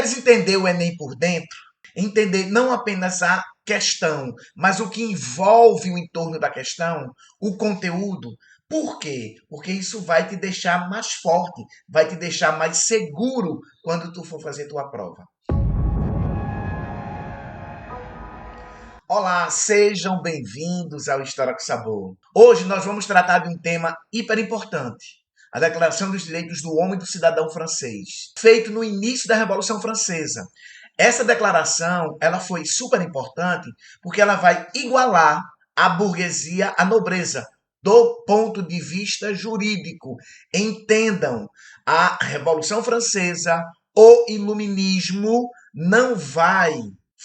Queres entender o Enem por dentro? Entender não apenas a questão, mas o que envolve o entorno da questão, o conteúdo. Por quê? Porque isso vai te deixar mais forte, vai te deixar mais seguro quando tu for fazer tua prova. Olá, sejam bem-vindos ao História com Sabor. Hoje nós vamos tratar de um tema hiper importante. A Declaração dos Direitos do Homem e do Cidadão francês, feito no início da Revolução Francesa. Essa declaração, ela foi super importante porque ela vai igualar a burguesia à nobreza do ponto de vista jurídico. Entendam, a Revolução Francesa, o iluminismo não vai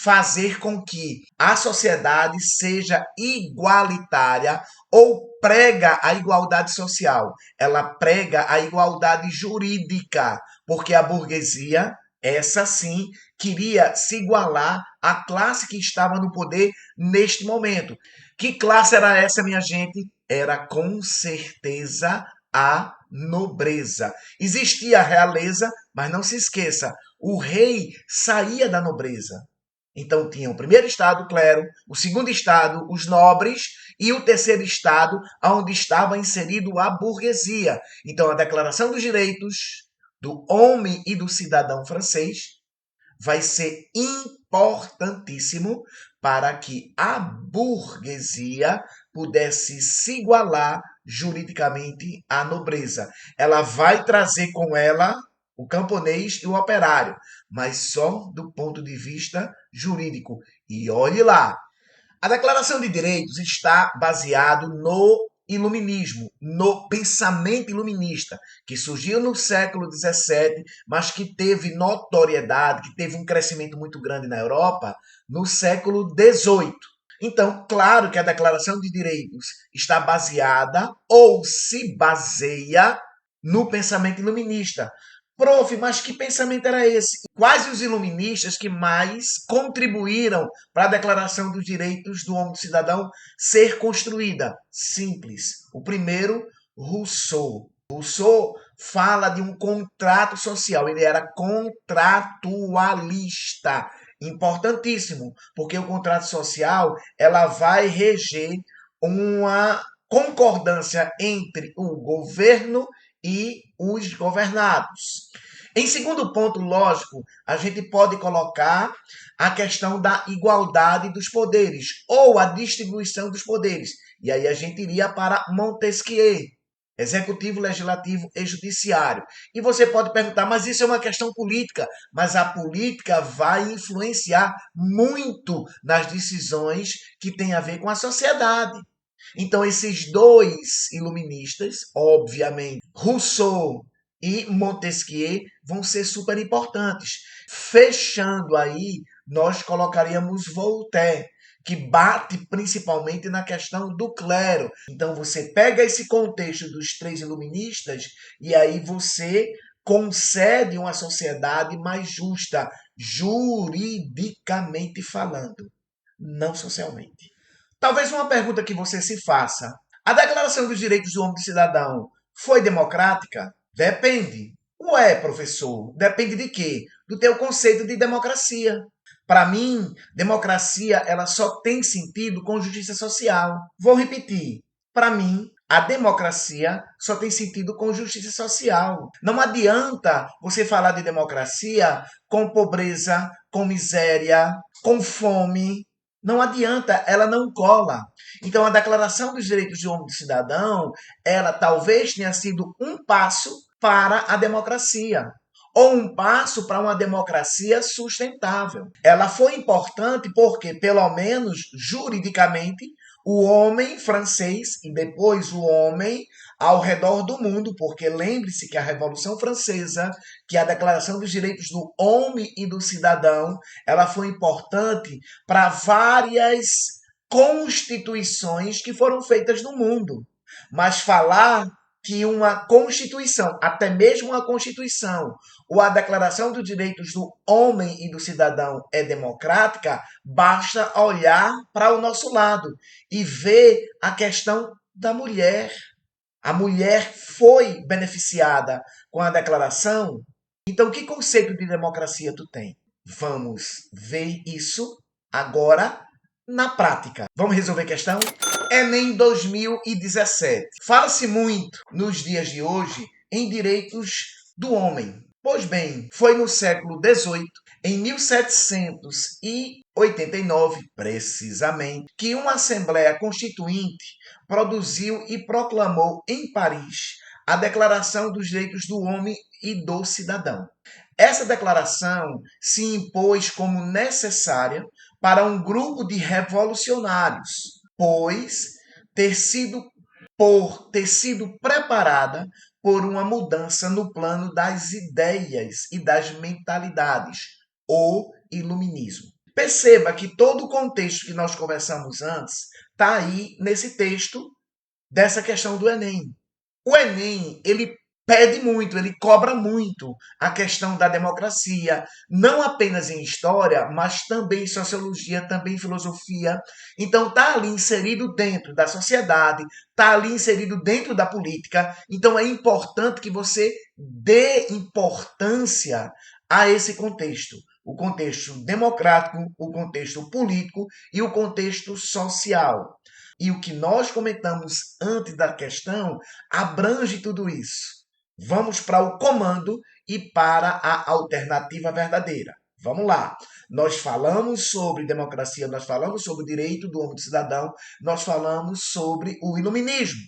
fazer com que a sociedade seja igualitária ou prega a igualdade social. Ela prega a igualdade jurídica, porque a burguesia, essa sim, queria se igualar à classe que estava no poder neste momento. Que classe era essa, minha gente? Era com certeza a nobreza. Existia a realeza, mas não se esqueça, o rei saía da nobreza. Então tinha o primeiro estado, o clero, o segundo estado, os nobres, e o terceiro estado, onde estava inserido a burguesia. Então a Declaração dos Direitos do Homem e do Cidadão francês vai ser importantíssimo para que a burguesia pudesse se igualar juridicamente à nobreza. Ela vai trazer com ela o camponês e o operário, mas só do ponto de vista jurídico. E olhe lá, a Declaração de Direitos está baseado no iluminismo, no pensamento iluminista, que surgiu no século XVII, mas que teve notoriedade, que teve um crescimento muito grande na Europa no século XVIII. Então, claro que a Declaração de Direitos está baseada ou se baseia no pensamento iluminista. Prof, mas que pensamento era esse? Quais os iluministas que mais contribuíram para a Declaração dos Direitos do Homem e do Cidadão ser construída? Simples. O primeiro, Rousseau. Rousseau fala de um contrato social. Ele era contratualista. Importantíssimo, porque o contrato social ela vai reger uma concordância entre o governo e os governados. Em segundo ponto, lógico, a gente pode colocar a questão da igualdade dos poderes ou a distribuição dos poderes. E aí a gente iria para Montesquieu, executivo, legislativo e judiciário. E você pode perguntar, mas isso é uma questão política. Mas a política vai influenciar muito nas decisões que têm a ver com a sociedade. Então, esses dois iluministas, obviamente, Rousseau e Montesquieu, vão ser super importantes. Fechando aí, nós colocaríamos Voltaire, que bate principalmente na questão do clero. Então, você pega esse contexto dos três iluministas e aí você concede uma sociedade mais justa, juridicamente falando, não socialmente. Talvez uma pergunta que você se faça. A Declaração dos Direitos do Homem e do Cidadão foi democrática? Depende. Ué, professor, depende de quê? Do teu conceito de democracia. Para mim, democracia ela só tem sentido com justiça social. Vou repetir. Para mim, a democracia só tem sentido com justiça social. Não adianta você falar de democracia com pobreza, com miséria, com fome. Não adianta, ela não cola. Então, a Declaração dos Direitos do Homem e do Cidadão, ela talvez tenha sido um passo para a democracia, ou um passo para uma democracia sustentável. Ela foi importante porque, pelo menos juridicamente, o homem francês e depois o homem ao redor do mundo, porque lembre-se que a Revolução Francesa, que a Declaração dos Direitos do Homem e do Cidadão, ela foi importante para várias constituições que foram feitas no mundo. Mas falar que uma Constituição, até mesmo uma Constituição, ou a Declaração dos Direitos do Homem e do Cidadão é democrática, basta olhar para o nosso lado e ver a questão da mulher. A mulher foi beneficiada com a declaração? Então, que conceito de democracia tu tem? Vamos ver isso agora na prática. Vamos resolver a questão? Enem 2017. Fala-se muito nos dias de hoje em direitos do homem. Pois bem, foi no século XVIII, em 1789, precisamente, que uma Assembleia Constituinte produziu e proclamou em Paris a Declaração dos Direitos do Homem e do Cidadão. Essa declaração se impôs como necessária para um grupo de revolucionários, pois ter sido preparada por uma mudança no plano das ideias e das mentalidades, o iluminismo. Perceba que todo o contexto que nós conversamos antes está aí nesse texto dessa questão do Enem. O Enem, ele pede muito, ele cobra muito a questão da democracia, não apenas em história, mas também em sociologia, também em filosofia. Então está ali inserido dentro da sociedade, está ali inserido dentro da política. Então é importante que você dê importância a esse contexto. O contexto democrático, o contexto político e o contexto social. E o que nós comentamos antes da questão abrange tudo isso. Vamos para o comando e para a alternativa verdadeira. Vamos lá. Nós falamos sobre democracia, nós falamos sobre o direito do homem e do cidadão, nós falamos sobre o iluminismo.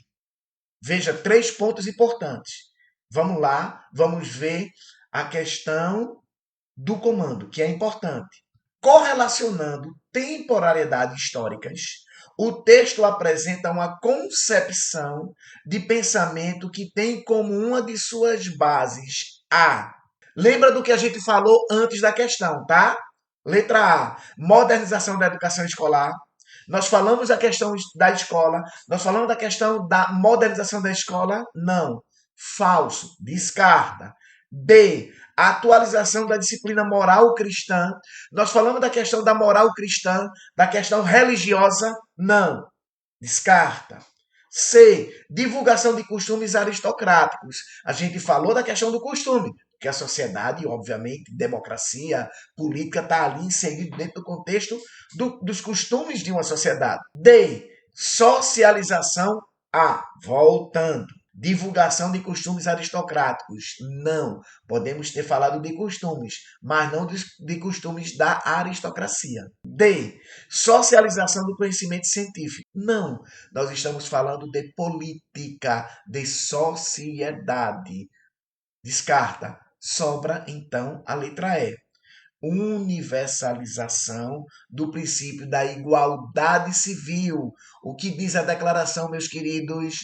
Veja, 3 pontos importantes. Vamos lá, vamos ver a questão do comando, que é importante. Correlacionando temporalidades históricas, o texto apresenta uma concepção de pensamento que tem como uma de suas bases a. Lembra do que a gente falou antes da questão, tá? Letra A, modernização da educação escolar. Nós falamos da questão da escola, nós falamos da questão da modernização da escola? Não. Falso, descarta. B, a atualização da disciplina moral cristã. Nós falamos da questão da moral cristã, da questão religiosa? Não. Descarta. C, divulgação de costumes aristocráticos. A gente falou da questão do costume, porque a sociedade, obviamente, democracia, política, está ali inserido dentro do contexto dos costumes de uma sociedade. D, socialização A, voltando. Divulgação de costumes aristocráticos. Não. Podemos ter falado de costumes, mas não de costumes da aristocracia. D. Socialização do conhecimento científico. Não. Nós estamos falando de política, de sociedade. Descarta. Sobra, então, a letra E. Universalização do princípio da igualdade civil. O que diz a declaração, meus queridos?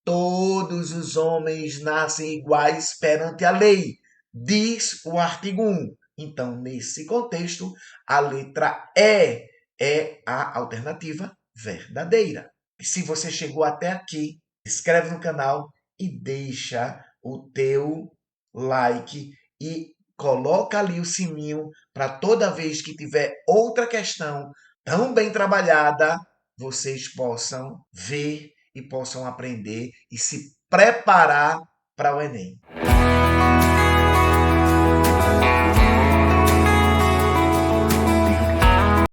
Todos os homens nascem iguais perante a lei, diz o artigo 1. Então, nesse contexto, a letra E é a alternativa verdadeira. E se você chegou até aqui, inscreve no canal e deixa o teu like e coloca ali o sininho para toda vez que tiver outra questão tão bem trabalhada, vocês possam ver e possam aprender e se preparar para o Enem.